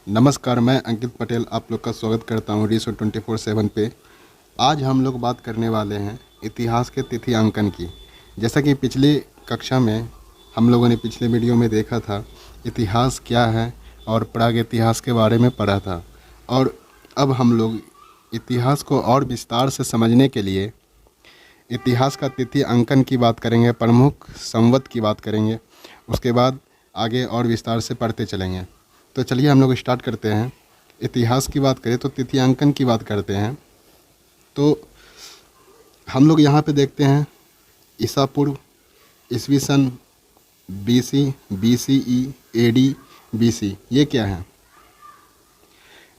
नमस्कार, मैं अंकित पटेल आप लोग का स्वागत करता हूँ रिसो 24/7 पे। आज हम लोग बात करने वाले हैं इतिहास के तिथि अंकन की। जैसा कि पिछली कक्षा में हम लोगों ने पिछले वीडियो में देखा था इतिहास क्या है और प्राग इतिहास के बारे में पढ़ा था, और अब हम लोग इतिहास को और विस्तार से समझने के लिए इतिहास का तिथि अंकन की बात करेंगे, प्रमुख संवत की बात करेंगे, उसके बाद आगे और विस्तार से पढ़ते चलेंगे। तो चलिए हम लोग स्टार्ट करते हैं। इतिहास की बात करें तो तिथि अंकन की बात करते हैं। तो हम लोग यहाँ पे देखते हैं ईसा पूर्व, ईसवी सन, BC, BCE, AD, BC। ये क्या है,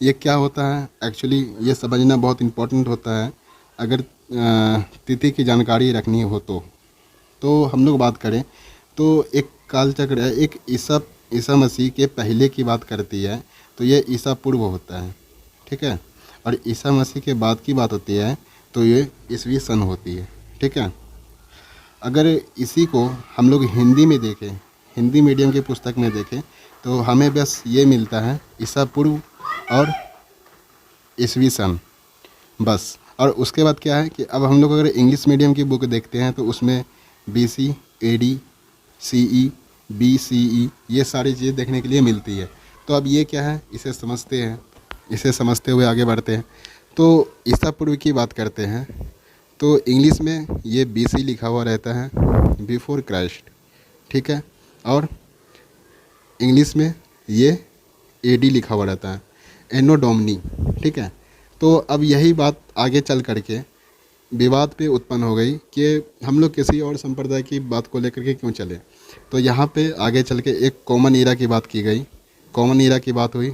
ये क्या होता है? एक्चुअली ये समझना बहुत इम्पोर्टेंट होता है अगर तिथि की जानकारी रखनी हो तो हम लोग बात करें तो एक कालचक्र है, एक ईसा मसीह के पहले की बात करती है तो ये ईसा पूर्व होता है, ठीक है। और ईसा मसीह के बाद की बात होती है तो ये ईसवी सन होती है, ठीक है। अगर इसी को हम लोग हिंदी में देखें, हिंदी मीडियम की पुस्तक में देखें तो हमें बस ये मिलता है ईसा पूर्व और ईसवी सन, बस। और उसके बाद क्या है कि अब हम लोग अगर इंग्लिश मीडियम की बुक देखते हैं तो उसमें BC, AD, CE, BCE ये सारी चीज़ें देखने के लिए मिलती है। तो अब ये क्या है, इसे समझते हैं, इसे समझते हुए आगे बढ़ते हैं। तो ईसा पूर्व की बात करते हैं तो इंग्लिश में ये BC लिखा हुआ रहता है, बिफोर क्राइस्ट, ठीक है। और इंग्लिश में ये AD लिखा हुआ रहता है, एनो डोमिनी, ठीक है। तो अब यही बात आगे चल करके विवाद पे उत्पन्न हो गई कि हम लोग किसी और संप्रदाय की बात को लेकर के क्यों चले। तो यहाँ पे आगे चल के एक कॉमन ईरा की बात की गई, कॉमन ईरा की बात हुई।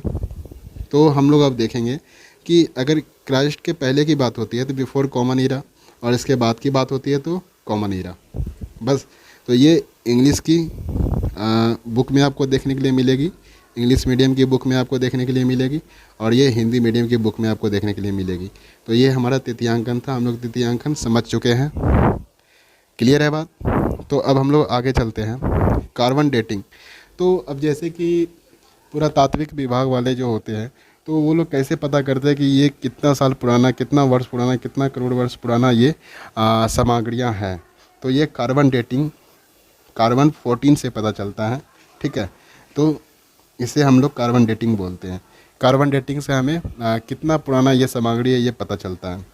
तो हम लोग अब देखेंगे कि अगर क्राइस्ट के पहले की बात होती है तो बिफोर कॉमन ईरा, और इसके बाद की बात होती है तो कॉमन ईरा, बस। तो ये इंग्लिश की बुक में आपको देखने के लिए मिलेगी, इंग्लिश मीडियम की बुक में आपको देखने के लिए मिलेगी, और ये हिंदी मीडियम की बुक में आपको देखने के लिए मिलेगी। तो ये हमारा तृतीयांकन था, हम लोग तृतीयांकन समझ चुके हैं, क्लियर है बात। तो अब हम लोग आगे चलते हैं, कार्बन डेटिंग। तो अब जैसे कि पुरातात्विक विभाग वाले जो होते हैं तो वो लोग कैसे पता करते हैं कि ये कितना साल पुराना, कितना वर्ष पुराना, कितना करोड़ वर्ष पुराना ये सामग्रियाँ हैं। तो ये कार्बन डेटिंग कार्बन 14 से पता चलता है, ठीक है। तो इसे हम लोग कार्बन डेटिंग बोलते हैं। कार्बन डेटिंग से हमें कितना पुराना ये सामग्री है ये पता चलता है।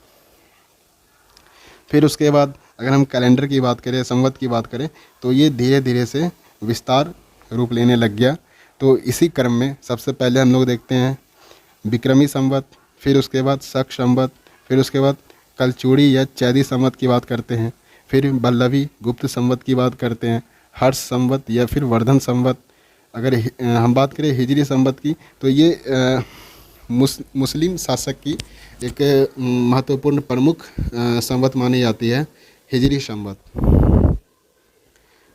फिर उसके बाद अगर हम कैलेंडर की बात करें, संवत की बात करें, तो ये धीरे धीरे से विस्तार रूप लेने लग गया। तो इसी क्रम में सबसे पहले हम लोग देखते हैं विक्रमी संवत, फिर उसके बाद शक संवत, फिर उसके बाद कलचूड़ी या चैदी संवत की बात करते हैं, फिर बल्लभी गुप्त संवत की बात करते हैं, हर्ष संवत या फिर वर्धन संवत। अगर हम बात करें हिजरी संवत की तो ये मुस्लिम शासक की एक महत्वपूर्ण प्रमुख संवत मानी जाती है, हिजरी संवत।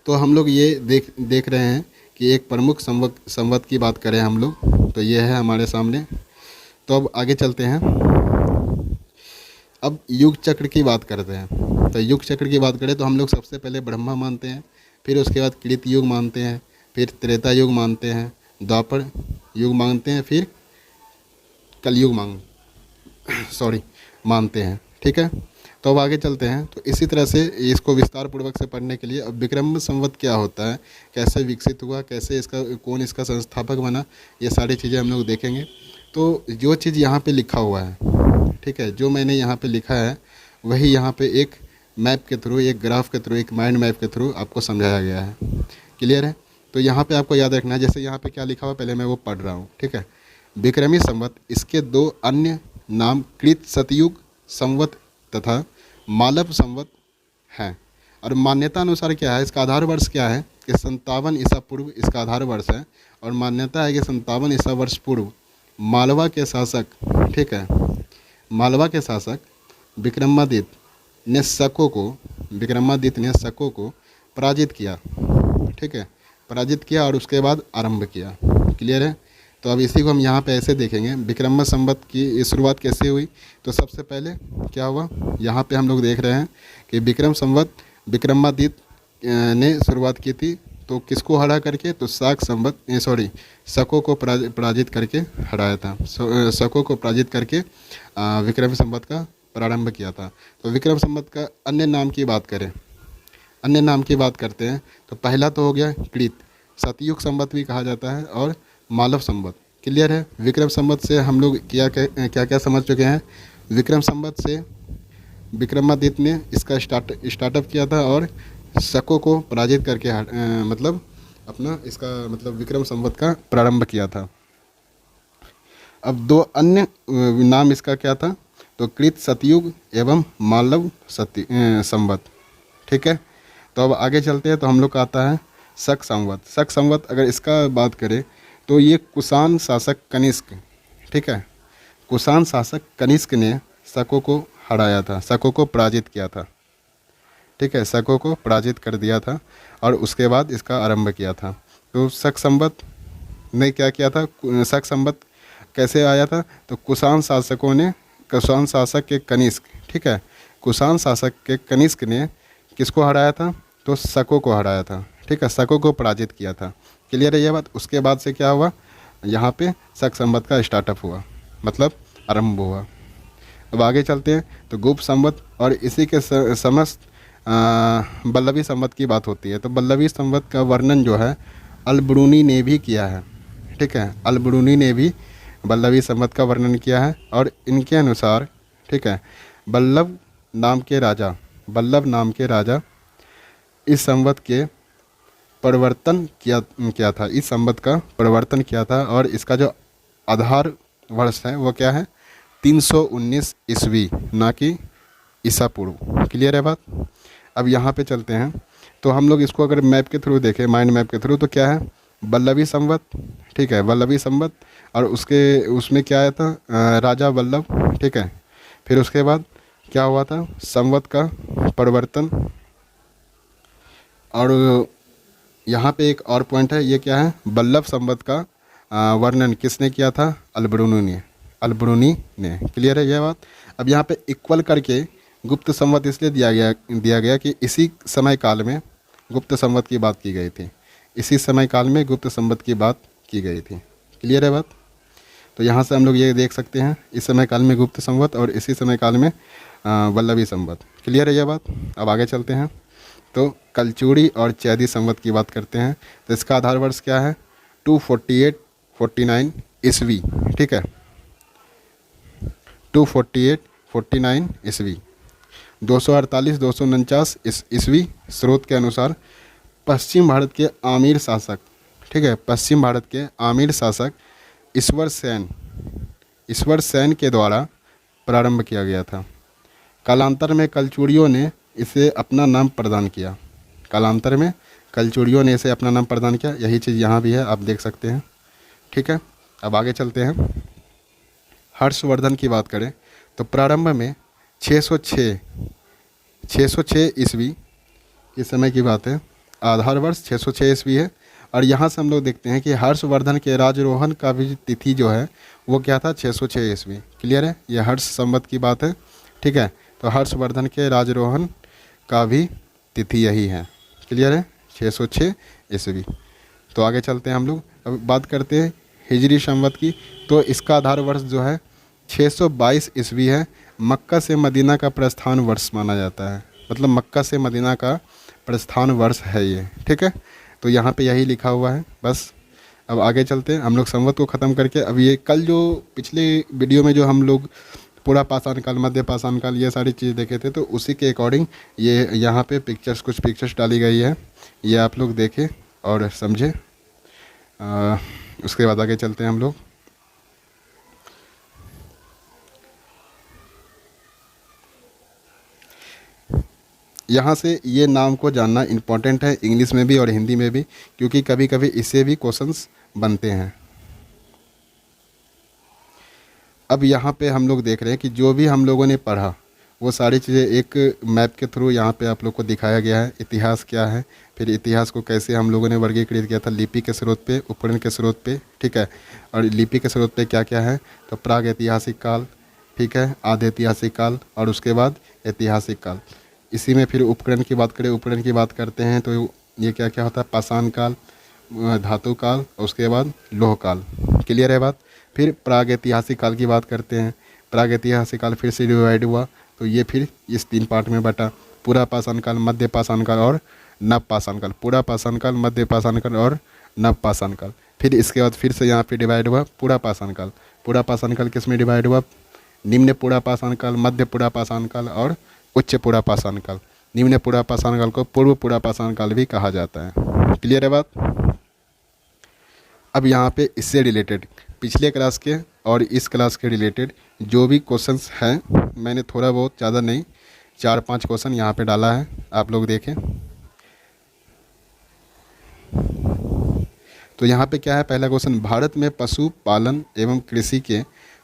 तो हम लोग ये देख रहे हैं कि एक प्रमुख संवत की बात करें हम लोग तो ये है हमारे सामने। तो अब आगे चलते हैं, अब युग चक्र की बात करते हैं। तो युग चक्र की बात करें तो हम लोग सबसे पहले ब्रह्मा मानते हैं, फिर उसके बाद कृत युग मानते हैं, फिर त्रेता युग मानते हैं, द्वापर युग मानते हैं, फिर कलयुग मानते हैं, ठीक है। तो अब आगे चलते हैं। तो इसी तरह से इसको विस्तार पूर्वक से पढ़ने के लिए अब विक्रम संवत क्या होता है, कैसे विकसित हुआ, कैसे इसका कौन इसका संस्थापक बना, ये सारी चीज़ें हम लोग देखेंगे। तो जो चीज़ यहाँ पे लिखा हुआ है, ठीक है, जो मैंने यहाँ पे लिखा है वही यहाँ पे एक मैप के थ्रू, एक ग्राफ के थ्रू, एक माइंड मैप के थ्रू आपको समझाया गया है, क्लियर है। तो यहाँ पे आपको याद रखना है, जैसे यहाँ पे क्या लिखा हुआ पहले मैं वो पढ़ रहा हूँ, ठीक है। विक्रमी संवत, इसके दो अन्य नाम कृत सतयुग संवत तथा मालव संवत हैं। और मान्यता अनुसार क्या है, इसका आधार वर्ष क्या है कि 57 ईसा पूर्व इसका आधार वर्ष है, और मान्यता है कि 57 ईसा वर्ष पूर्व मालवा के शासक, ठीक है, मालवा के शासक विक्रमादित्य ने शकों को पराजित किया, ठीक है, पराजित किया और उसके बाद आरंभ किया, क्लियर है। तो अब इसी को हम यहाँ पे ऐसे देखेंगे, विक्रम संवत की शुरुआत कैसे हुई। तो सबसे पहले क्या हुआ, यहाँ पे हम लोग देख रहे हैं कि विक्रम संवत विक्रमादित्य ने शुरुआत की थी। तो तो किसको हरा करके, तो शकों को पराजित करके हराया था। शकों को पराजित करके विक्रम संवत का प्रारंभ किया था। तो विक्रम संवत का अन्य नाम की बात करें, अन्य नाम की बात करते हैं तो पहला तो हो गया कृत, सतयुग संवत भी कहा जाता है, और मालव संवत। क्लियर है। विक्रम संवत से हम लोग क्या क्या समझ चुके हैं। विक्रम संवत से विक्रमादित्य ने इसका स्टार्टअप किया था और शकों को पराजित करके मतलब अपना इसका मतलब विक्रम संवत का प्रारंभ किया था। अब दो अन्य नाम इसका क्या था, तो कृत सतयुग एवं मालव संवत। ठीक है। तो अब आगे चलते हैं तो हम लोग का आता है शक संवत। शक संवत अगर इसका बात करें तो ये कुषाण शासक कनिष्क, ठीक है, कुषाण शासक कनिष्क ने शकों को हराया था, शकों को पराजित किया था। ठीक है, शकों को पराजित कर दिया था और उसके बाद इसका आरंभ किया था। तो शक संवत ने क्या किया था, शक संवत कैसे आया था, तो कुषाण शासक के कनिष्क, ठीक है, कुषाण शासक के कनिष्क ने किसको हराया था, तो शकों को हराया था। ठीक है, शकों को पराजित किया था। क्लियर है ये बात। उसके बाद से क्या हुआ, यहाँ पे शक संवत का स्टार्टअप हुआ, मतलब आरंभ हुआ। अब आगे चलते हैं तो गुप्त संवत और इसी के समस्त बल्लवी संवत की बात होती है। तो बल्लवी संवत का वर्णन जो है अल-बिरूनी ने भी किया है। ठीक है, अल-बिरूनी ने भी बल्लवी संवत का वर्णन किया है और इनके अनुसार, ठीक है, बल्लभ नाम के राजा इस संवत के परिवर्तन किया था, इस संवत का परिवर्तन किया था और इसका जो आधार वर्ष है वो क्या है, 319 ईस्वी, ना कि ईसा पूर्व। क्लियर है बात। अब यहाँ पे चलते हैं तो हम लोग इसको अगर मैप के थ्रू देखें, माइंड मैप के थ्रू, तो क्या है, बल्लवी संवत। ठीक है, बल्लवी संवत और उसमें क्या आया था, राजा वल्लभ। ठीक है, फिर उसके बाद क्या हुआ था, संवत का परिवर्तन। और यहाँ पे एक और पॉइंट है, ये क्या है, बल्लभ संवत का वर्णन किसने किया था, अल-बिरूनी ने। क्लियर है यह बात। अब यहाँ पे इक्वल करके गुप्त संवत इसलिए दिया गया कि इसी समय काल में गुप्त संवत की बात की गई थी, इसी समय काल में गुप्त संवत की बात की गई थी। क्लियर है बात। तो यहाँ से हम लोग ये देख सकते हैं, इस समय काल में गुप्त संवत और इसी समय काल में बल्लवी संवत। क्लियर है यह बात। अब आगे चलते हैं तो कलचुड़ी और चैदी संवत की बात करते हैं। तो इसका आधार वर्ष क्या है, 248-49 ईस्वी। ठीक है, 248-49 ईस्वी, 248-249 ईस्वी स्रोत के अनुसार पश्चिम भारत के आमिर शासक, ठीक है, पश्चिम भारत के आमिर शासक ईश्वर सेन के द्वारा प्रारंभ किया गया था। कालांतर में कलचुड़ियों ने इसे अपना नाम प्रदान किया, कालांतर में कलचुड़ियों ने इसे अपना नाम प्रदान किया। यही चीज़ यहाँ भी है, आप देख सकते हैं। ठीक है, अब आगे चलते हैं। हर्षवर्धन की बात करें तो प्रारंभ में 606 ईस्वी के समय की बात है, आधार वर्ष 606 ईस्वी है। और यहाँ से हम लोग देखते हैं कि हर्षवर्धन के राजरोहण का भी तिथि जो है वो क्या था, 606 ईस्वी। क्लियर है, ये हर्ष संवत की बात है। ठीक है, तो हर्षवर्धन के राजरोहण का भी तिथि यही है। क्लियर है, 606 ईस्वी। तो आगे चलते हैं हम लोग, अब बात करते हैं हिजरी संवत की। तो इसका आधार वर्ष जो है 622 ईस्वी है। मक्का से मदीना का प्रस्थान वर्ष माना जाता है, मतलब मक्का से मदीना का प्रस्थान वर्ष है ये। ठीक है, तो यहाँ पे यही लिखा हुआ है बस। अब आगे चलते हैं हम लोग संवत को ख़त्म करके। अब ये कल जो पिछले वीडियो में जो हम लोग पूरा पाषाण काल, मध्य पाषाण काल, ये सारी चीज़ देखे थे, तो उसी के अकॉर्डिंग ये यहाँ पे कुछ पिक्चर्स डाली गई है, ये आप लोग देखें और समझें। उसके बाद आगे चलते हैं हम लोग। यहाँ से ये नाम को जानना इम्पॉर्टेंट है, इंग्लिश में भी और हिंदी में भी, क्योंकि कभी कभी इससे भी क्वेश्चंस बनते हैं। अब यहाँ पे हम लोग देख रहे हैं कि जो भी हम लोगों ने पढ़ा वो सारी चीज़ें एक मैप के थ्रू यहाँ पे आप लोग को दिखाया गया है। इतिहास क्या है, फिर इतिहास को कैसे हम लोगों ने वर्गीकृत किया था, लिपि के स्रोत पे, उपकरण के स्रोत पे। ठीक है, और लिपि के स्रोत पे क्या क्या है, तो प्राग ऐतिहासिक काल, ठीक है, आधे ऐतिहासिक काल और उसके बाद ऐतिहासिक काल। इसी में फिर उपकरण की बात करें, उपकरण की बात करते हैं तो ये क्या क्या होता है, पाषाण काल, धातु काल और उसके बाद लोह काल। क्लियर है बात। फिर प्रागैतिहासिक काल की बात करते हैं। प्रागैतिहासिक काल फिर से डिवाइड हुआ, तो ये फिर इस 3 पार्ट में बटा, पूरा पाषाण काल, मध्य पाषाण काल और नव पाषाण काल। पूरा पाषाण काल, मध्य पाषाण काल और नव पाषाण काल। फिर इसके बाद फिर से यहाँ पे डिवाइड हुआ पूरा पाषाण काल। पूरा पाषाण काल किस में डिवाइड हुआ, निम्न पूरा पाषाण काल, मध्य पूरा पाषाण काल और उच्च पूरा पाषाण काल। निम्न पूरा पाषाण काल को पूर्व पूरा पाषाण काल भी कहा जाता है। क्लियर है बात। अब यहाँ पे इससे रिलेटेड पिछले क्लास के और इस क्लास के रिलेटेड जो भी क्वेश्चंस हैं, मैंने थोड़ा बहुत, ज़्यादा नहीं, 4-5 क्वेश्चन यहाँ पे डाला है, आप लोग देखें। तो यहाँ पे क्या है, पहला क्वेश्चन, भारत में पशु पालन एवं कृषि के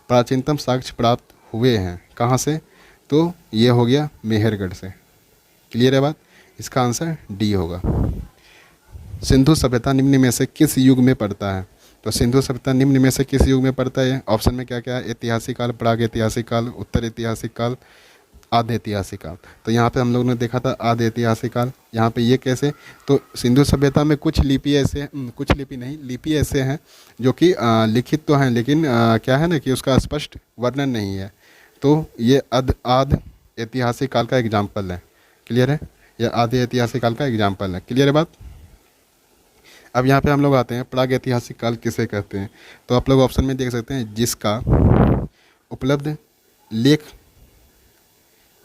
प्राचीनतम साक्ष्य प्राप्त हुए हैं कहाँ से, तो ये हो गया मेहरगढ़ से। क्लियर है बात। इसका आंसर डी होगा। सिंधु सभ्यता निम्न में से किस युग में पड़ता है, तो सिंधु सभ्यता निम्न में से किस युग में पड़ता है। ऑप्शन में क्या क्या है, ऐतिहासिक काल, प्राग ऐतिहासिक काल, उत्तर ऐतिहासिक काल, आधे ऐतिहासिक काल। तो यहाँ पे हम लोगों ने देखा था आधे ऐतिहासिक काल। यहाँ पे ये कैसे, तो सिंधु सभ्यता में कुछ लिपि ऐसे, कुछ लिपि नहीं, लिपि ऐसे हैं जो कि लिखित तो हैं, लेकिन क्या है ना कि उसका स्पष्ट वर्णन नहीं है। तो ये आधे ऐतिहासिक काल का एग्जाम्पल है। क्लियर है, यह आधे ऐतिहासिक काल का एग्जाम्पल है। क्लियर है बात। अब यहाँ पे हम लोग आते हैं, प्राग ऐतिहासिक काल किसे कहते हैं। तो आप लोग ऑप्शन में देख सकते हैं, जिसका उपलब्ध लेख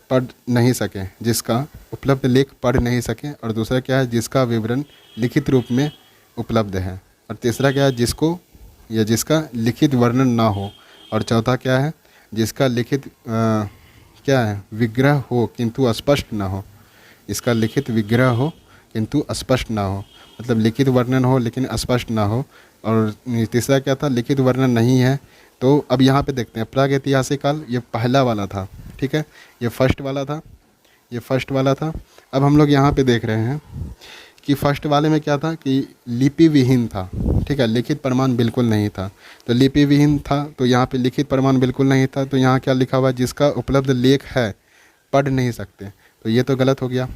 पढ़ नहीं सके, जिसका उपलब्ध लेख पढ़ नहीं सके, और दूसरा क्या है, जिसका विवरण लिखित रूप में उपलब्ध है, और तीसरा क्या है, जिसको या जिसका लिखित वर्णन ना हो, और चौथा क्या है, जिसका लिखित क्या है, विग्रह हो किंतु अस्पष्ट ना हो। इसका लिखित विग्रह हो किंतु स्पष्ट ना हो, मतलब लिखित वर्णन हो लेकिन स्पष्ट ना हो। और तीसरा क्या था, लिखित वर्णन नहीं है। तो अब यहाँ पे देखते हैं, प्राग ऐतिहासिक काल ये पहला वाला था, ठीक है, ये फर्स्ट वाला था, ये फर्स्ट वाला था। अब हम लोग यहाँ पे देख रहे हैं कि फर्स्ट वाले में क्या था कि लिपि विहीन था, ठीक है, लिखित प्रमाण बिल्कुल नहीं था। तो लिपि विहीन था, तो यहाँ पे लिखित प्रमाण बिल्कुल नहीं था, तो यहाँ क्या लिखा हुआ, जिसका उपलब्ध लेख है पढ़ नहीं सकते, तो ये तो गलत हो गया,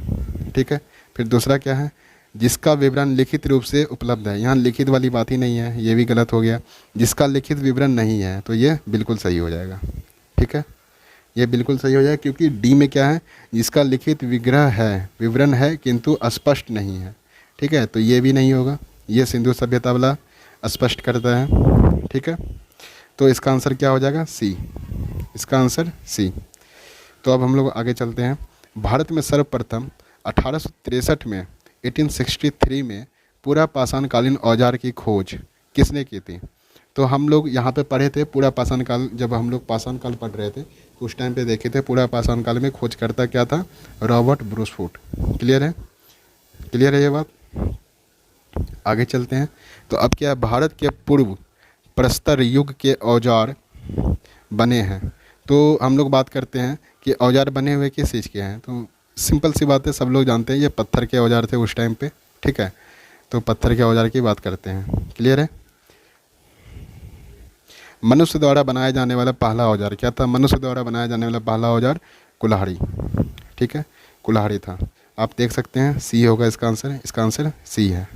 ठीक है। फिर दूसरा क्या है, जिसका विवरण लिखित रूप से उपलब्ध है, यहाँ लिखित वाली बात ही नहीं है, ये भी गलत हो गया। जिसका लिखित विवरण नहीं है, तो ये बिल्कुल सही हो जाएगा, ठीक है, ये बिल्कुल सही हो जाएगा, क्योंकि डी में क्या है, जिसका लिखित विग्रह है, विवरण है किंतु स्पष्ट नहीं है, ठीक है, तो ये भी नहीं होगा। ये सिंधु सभ्यता वाला स्पष्ट करता है, ठीक है। तो इसका आंसर क्या हो जाएगा, सी, इसका आंसर सी। तो अब हम लोग आगे चलते हैं। भारत में सर्वप्रथम 1863 में 1863 में पूरा पाषाणकालीन औजार की खोज किसने की थी। तो हम लोग यहाँ पे पढ़े थे पूरा पाषाण काल, जब हम लोग पाषाण काल पढ़ रहे थे तो उस टाइम पे देखे थे पूरा पाषाण काल में खोज करता क्या था, रॉबर्ट ब्रूसफुट। क्लियर है, क्लियर है ये बात। आगे चलते हैं। तो अब क्या है, भारत के पूर्व प्रस्तर युग के औजार बने हैं। तो हम लोग बात करते हैं कि औजार बने हुए किस चीज़ के हैं। तो सिंपल सी बात है, सब लोग जानते हैं ये पत्थर के औजार थे उस टाइम पे, ठीक है। तो पत्थर के औजार की बात करते हैं। क्लियर है। मनुष्य द्वारा बनाया जाने वाला पहला औजार क्या था, मनुष्य द्वारा बनाया जाने वाला पहला औजार कुल्हाड़ी, ठीक है, कुल्हाड़ी था। आप देख सकते हैं सी होगा इसका आंसर, इसका आंसर सी है।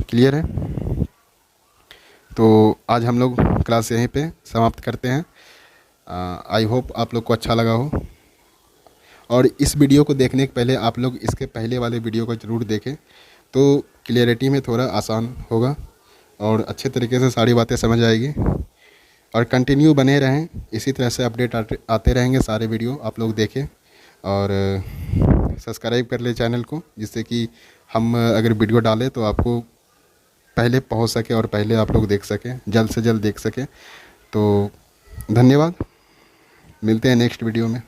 क्लियर है। तो आज हम लोग क्लास यहीं पे समाप्त करते हैं। आई होप आप लोग को अच्छा लगा हो, और इस वीडियो को देखने के पहले आप लोग इसके पहले वाले वीडियो को ज़रूर देखें, तो क्लियरिटी में थोड़ा आसान होगा और अच्छे तरीके से सारी बातें समझ आएगी। और कंटिन्यू बने रहें, इसी तरह से अपडेट आते रहेंगे, सारे वीडियो आप लोग देखें और सब्सक्राइब कर ले चैनल को, जिससे कि हम अगर वीडियो डालें तो आपको पहले पहुंच सके और पहले आप लोग देख सकें, जल्द से जल्द देख सकें। तो धन्यवाद, मिलते हैं नेक्स्ट वीडियो में।